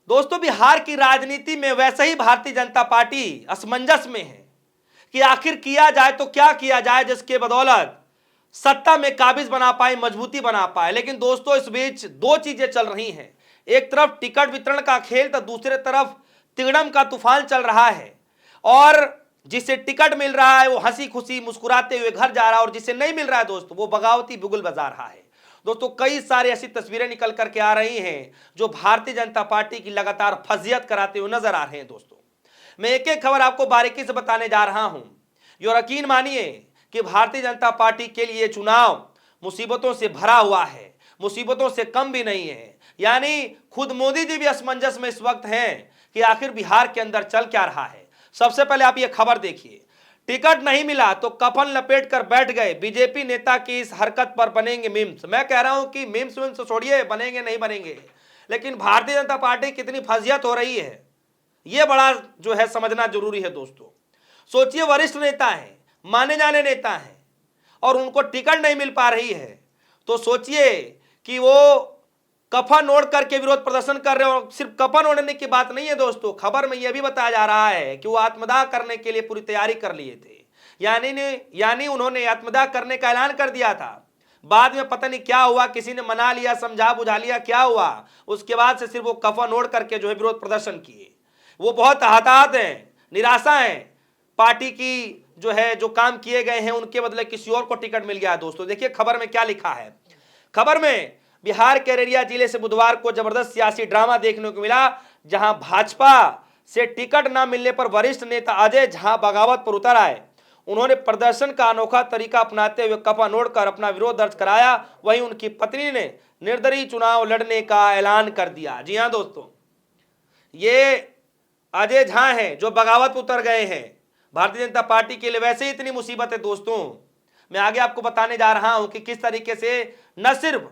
दोस्तों बिहार की राजनीति में वैसे ही भारतीय जनता पार्टी असमंजस में है कि आखिर किया जाए तो क्या किया जाए जिसके बदौलत सत्ता में काबिज बना पाए, मजबूती बना पाए। लेकिन दोस्तों इस बीच दो चीजें चल रही हैं, एक तरफ टिकट वितरण का खेल तो दूसरे तरफ तिगड़म का तूफान चल रहा है। और जिसे टिकट मिल रहा है वो हंसी खुशी मुस्कुराते हुए घर जा रहा है, और जिसे नहीं मिल रहा है दोस्तों वो बगावती बिगुल बजा रहा है। दोस्तों कई सारी ऐसी तस्वीरें निकल करके आ रही हैं जो भारतीय जनता पार्टी की लगातार फजियत कराते हुए नजर आ रहे हैं। दोस्तों मैं एक एक खबर आपको बारीकी से बताने जा रहा हूं। यकीन मानिए कि भारतीय जनता पार्टी के लिए चुनाव मुसीबतों से भरा हुआ है, मुसीबतों से कम भी नहीं है। यानी खुद मोदी जी भी असमंजस में इस वक्त हैं कि आखिर बिहार के अंदर चल क्या रहा है। सबसे पहले आप ये खबर देखिए, टिकट नहीं मिला तो कफन लपेट कर बैठ गए, बीजेपी नेता की इस हरकत पर बनेंगे मीम्स। मैं कह रहा हूं कि मीम्स छोड़िए, बनेंगे नहीं बनेंगे, लेकिन भारतीय जनता पार्टी कितनी फजियत हो रही है यह बड़ा जो है समझना जरूरी है। दोस्तों सोचिए, वरिष्ठ नेता है, माने जाने नेता हैं, और उनको टिकट नहीं मिल पा रही है, तो सोचिए कि वो कफन ओढ़ करके विरोध प्रदर्शन कर रहे हो। सिर्फ कफन ओढ़ने की बात नहीं है दोस्तों, खबर में यह भी बताया जा रहा है कि वो आत्मदाह करने के लिए पूरी तैयारी कर लिए थे। यानी उन्होंने आत्मदाह करने का ऐलान कर दिया था। बाद में पता नहीं क्या हुआ, किसी ने मना लिया, समझा बुझा लिया, क्या हुआ, उसके बाद से सिर्फ वो कफन ओढ़ करके जो है विरोध प्रदर्शन किए। वो बहुत हताहत हैं, निराशा है, पार्टी की जो है जो काम किए गए हैं उनके बदले किसी और को टिकट मिल गया। दोस्तों देखिए खबर में क्या लिखा है। खबर में बिहार के अररिया जिले से बुधवार को जबरदस्त सियासी ड्रामा देखने को मिला, जहां भाजपा से टिकट न मिलने पर वरिष्ठ नेता अजय झा बगावत पर उतर आए। उन्होंने प्रदर्शन का अनोखा तरीका अपनाते हुए कफन ओढ़कर अपना विरोध दर्ज कराया। वहीं उनकी पत्नी ने निर्दलीय चुनाव लड़ने का ऐलान कर दिया। जी हां दोस्तों, ये अजय झा हैं जो बगावत पर उतर गए हैं। भारतीय जनता पार्टी के लिए वैसे ही इतनी मुसीबत है। दोस्तों मैं आगे आपको बताने जा रहा हूं कि किस तरीके से न सिर्फ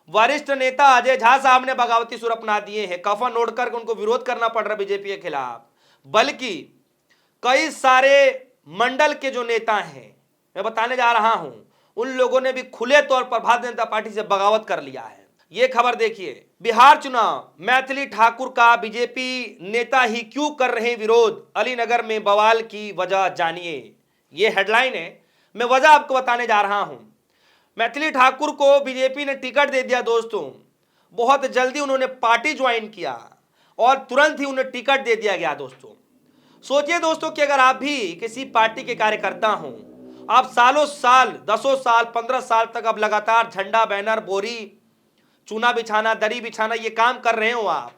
वरिष्ठ नेता अजय झा साहब ने बगावती सुर अपना दिए हैं, कफन ओढ़कर उनको विरोध करना पड़ रहा बीजेपी के खिलाफ, बल्कि कई सारे मंडल के जो नेता हैं, मैं बताने जा रहा हूं, उन लोगों ने भी खुले तौर पर भारतीय जनता पार्टी से बगावत कर लिया है। यह खबर देखिए, बिहार चुनाव, मैथिली ठाकुर का बीजेपी नेता ही क्यों कर रहे विरोध, अलीनगर में बवाल की वजह जानिए। यह हेडलाइन है, मैं वजह आपको बताने जा रहा हूं। मैथिली ठाकुर को बीजेपी ने टिकट दे दिया। दोस्तों बहुत जल्दी उन्होंने पार्टी ज्वाइन किया और तुरंत ही उन्हें टिकट दे दिया गया। दोस्तों सोचिए दोस्तों कि अगर आप भी किसी पार्टी के कार्यकर्ता हों, आप सालों साल, दसों साल, 15 साल तक अब लगातार झंडा, बैनर, बोरी, चूना बिछाना, दरी बिछाना ये काम कर रहे हो आप,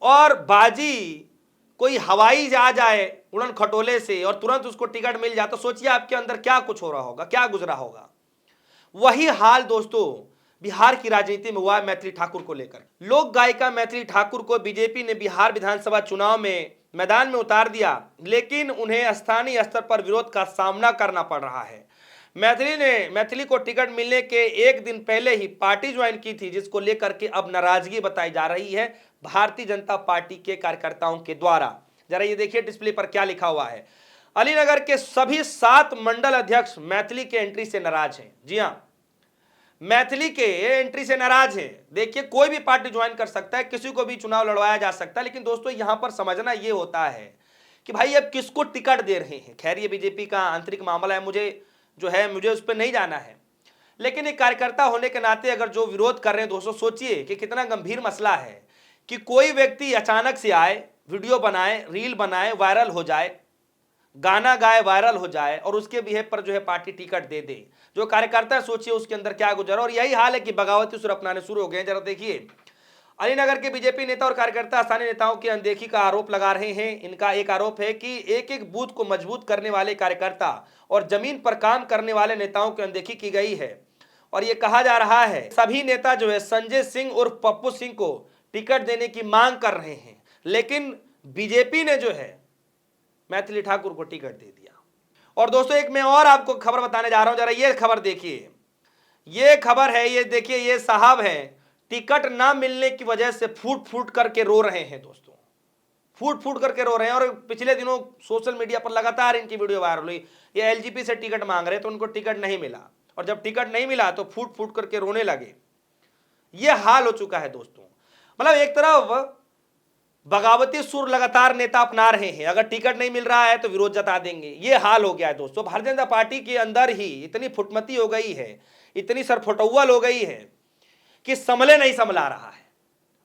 और बाजी कोई हवाई जहाज आए उड़न खटोले से और तुरंत उसको टिकट मिल जाए, तो सोचिए आपके अंदर क्या कुछ हो रहा होगा, क्या गुजरा होगा। वही हाल दोस्तों बिहार की राजनीति में हुआ है मैथिली ठाकुर को लेकर। लोक गायिका मैथिली ठाकुर को बीजेपी ने बिहार विधानसभा चुनाव में मैदान में उतार दिया, लेकिन उन्हें स्थानीय स्तर पर विरोध का सामना करना पड़ रहा है। मैथिली को टिकट मिलने के एक दिन पहले ही पार्टी ज्वाइन की थी, जिसको लेकर के अब नाराजगी बताई जा रही है भारतीय जनता पार्टी के कार्यकर्ताओं के द्वारा। जरा ये देखिए डिस्प्ले पर क्या लिखा हुआ है। अलीनगर के सभी 7 मंडल अध्यक्ष मैथिली के एंट्री से नाराज हैं। जी हां, मैथिली के एंट्री से नाराज हैं। देखिए कोई भी पार्टी ज्वाइन कर सकता है, किसी को भी चुनाव लड़वाया जा सकता है, लेकिन दोस्तों यहां पर समझना यह होता है कि भाई अब किसको टिकट दे रहे हैं। खैर ये बीजेपी का आंतरिक मामला है, मुझे उस पर नहीं जाना है, लेकिन एक कार्यकर्ता होने के नाते अगर जो विरोध कर रहे हैं दोस्तों, सोचिए कि कितना गंभीर मसला है कि कोई व्यक्ति अचानक से आए, वीडियो बनाए, रील बनाए, वायरल हो जाए, गाना गाए, वायरल हो जाए, और उसके बिहेव पर जो है पार्टी टिकट दे दे। जो कार्यकर्ता सोचिए उसके अंदर क्या गुजरा। और यही हाल है कि बगावती सुर अपनाने शुरू हो गए। जरा देखिए, अलीनगर के बीजेपी नेता और कार्यकर्ता स्थानीय नेताओं की अनदेखी का आरोप लगा रहे हैं। इनका एक आरोप है कि एक एक बूथ को मजबूत करने वाले कार्यकर्ता और जमीन पर काम करने वाले नेताओं की अनदेखी की गई है। और यह कहा जा रहा है सभी नेता जो है संजय सिंह उर्फ पप्पू सिंह को टिकट देने की मांग कर रहे हैं, लेकिन बीजेपी ने जो है मैथिली ठाकुर को टिकट दे दिया। और दोस्तों एक मैं और आपको खबर बताने जा रहा हूं, जरा ये खबर देखिए। ये खबर है, ये देखिए, ये साहब हैं टिकट ना मिलने की वजह से फूट फूट करके रो रहे हैं। दोस्तों फूट फूट करके रो रहे हैं, और पिछले दिनों सोशल मीडिया पर लगातार इनकी वीडियो वायरल हुई। ये एलजीपी से टिकट मांग रहे तो उनको टिकट नहीं मिला, और जब टिकट नहीं मिला तो फूट फूट करके रोने लगे। ये हाल हो चुका है दोस्तों। मतलब एक तरफ बगावती सुर लगातार नेता अपना रहे हैं, अगर टिकट नहीं मिल रहा है तो विरोध जता देंगे। ये हाल हो गया है दोस्तों। भारतीय जनता पार्टी के अंदर ही इतनी फुटमती हो गई है, इतनी सरफुटौल हो गई है कि संभले नहीं संभला रहा है।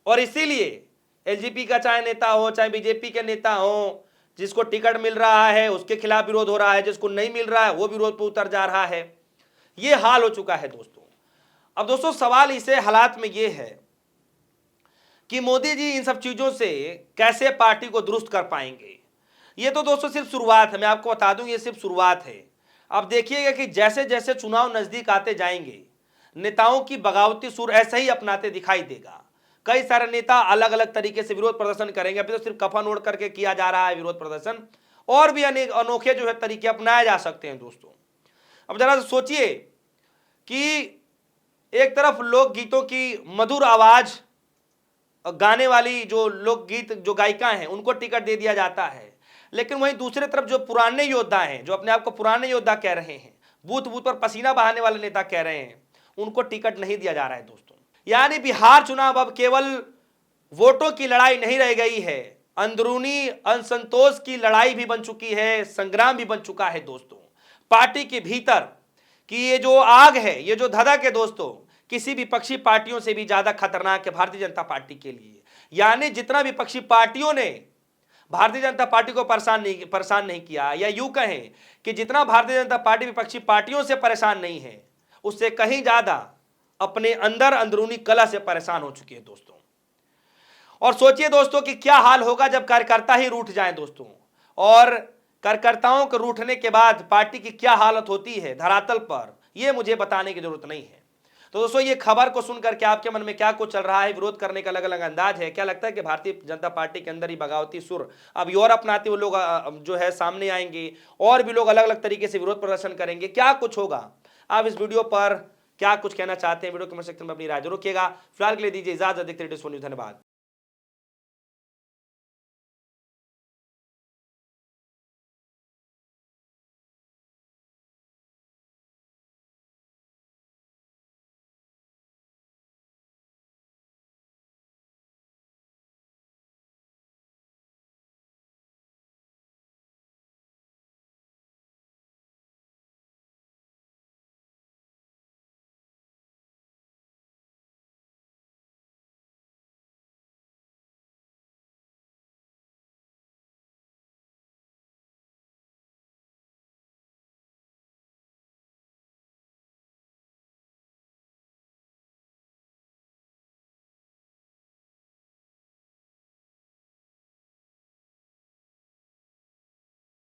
और इसीलिए एलजेपी का चाहे नेता हो चाहे बीजेपी के नेता हो, जिसको टिकट मिल रहा है उसके खिलाफ विरोध हो रहा है, जिसको नहीं मिल रहा है वो विरोध पर उतर जा रहा है। ये हाल हो चुका है दोस्तों। अब दोस्तों सवाल इसे हालात में ये है कि मोदी जी इन सब चीजों से कैसे पार्टी को दुरुस्त कर पाएंगे। ये तो दोस्तों सिर्फ शुरुआत है, मैं आपको बता दूं ये सिर्फ शुरुआत है। अब देखिएगा कि जैसे जैसे चुनाव नजदीक आते जाएंगे नेताओं की बगावती सुर ऐसे ही अपनाते दिखाई देगा। कई सारे नेता अलग अलग तरीके से विरोध प्रदर्शन करेंगे। अभी तो सिर्फ कफन ओढ़ करके किया जा रहा है विरोध प्रदर्शन, और भी अनेक अनोखे जो है तरीके अपनाए जा सकते हैं दोस्तों। अब जरा सोचिए कि एक तरफ लोकगीतों की मधुर आवाज गाने वाली जो लोकगीत जो गायिका हैं उनको टिकट दे दिया जाता है, लेकिन वहीं दूसरी तरफ जो पुराने योद्धा हैं, जो अपने आप को पुराने योद्धा कह रहे हैं, बूथ बूथ पर पसीना बहाने वाले नेता कह रहे हैं, उनको टिकट नहीं दिया जा रहा है दोस्तों। यानी बिहार चुनाव अब केवल वोटों की लड़ाई नहीं रह गई है, अंदरूनी असंतोष की लड़ाई भी बन चुकी है, संग्राम भी बन चुका है दोस्तों। पार्टी के भीतर कि ये जो आग है, ये जो धधक है दोस्तों, किसी विपक्षी पार्टियों से भी ज्यादा खतरनाक है भारतीय जनता पार्टी के लिए। यानी जितना विपक्षी पार्टियों ने भारतीय जनता पार्टी को परेशान नहीं किया, या यूं कहें कि जितना भारतीय जनता पार्टी विपक्षी पार्टियों से परेशान नहीं है, उससे कहीं ज्यादा अपने अंदर अंदरूनी कलह से परेशान हो चुकी है दोस्तों। और सोचिए दोस्तों कि क्या हाल होगा जब कार्यकर्ता ही रूठ जाएं दोस्तों, और कार्यकर्ताओं के रूठने के बाद पार्टी की क्या हालत होती है धरातल पर, यह मुझे बताने की जरूरत नहीं है। तो दोस्तों ये खबर को सुनकर के आपके मन में क्या कुछ चल रहा है, विरोध करने का अलग अलग अंदाज है, क्या लगता है कि भारतीय जनता पार्टी के अंदर ही बगावती सुर अब और अपनाते हुए लोग जो है सामने आएंगे, और भी लोग अलग अलग तरीके से विरोध प्रदर्शन करेंगे, क्या कुछ होगा? आप इस वीडियो पर क्या कुछ कहना चाहते हैं वीडियो कमेंट सेक्शन में अपनी राय जरूर रखिएगा। फिलहाल के लिए दीजिए इजाजत, देखते रहिए न्यूज़। धन्यवाद।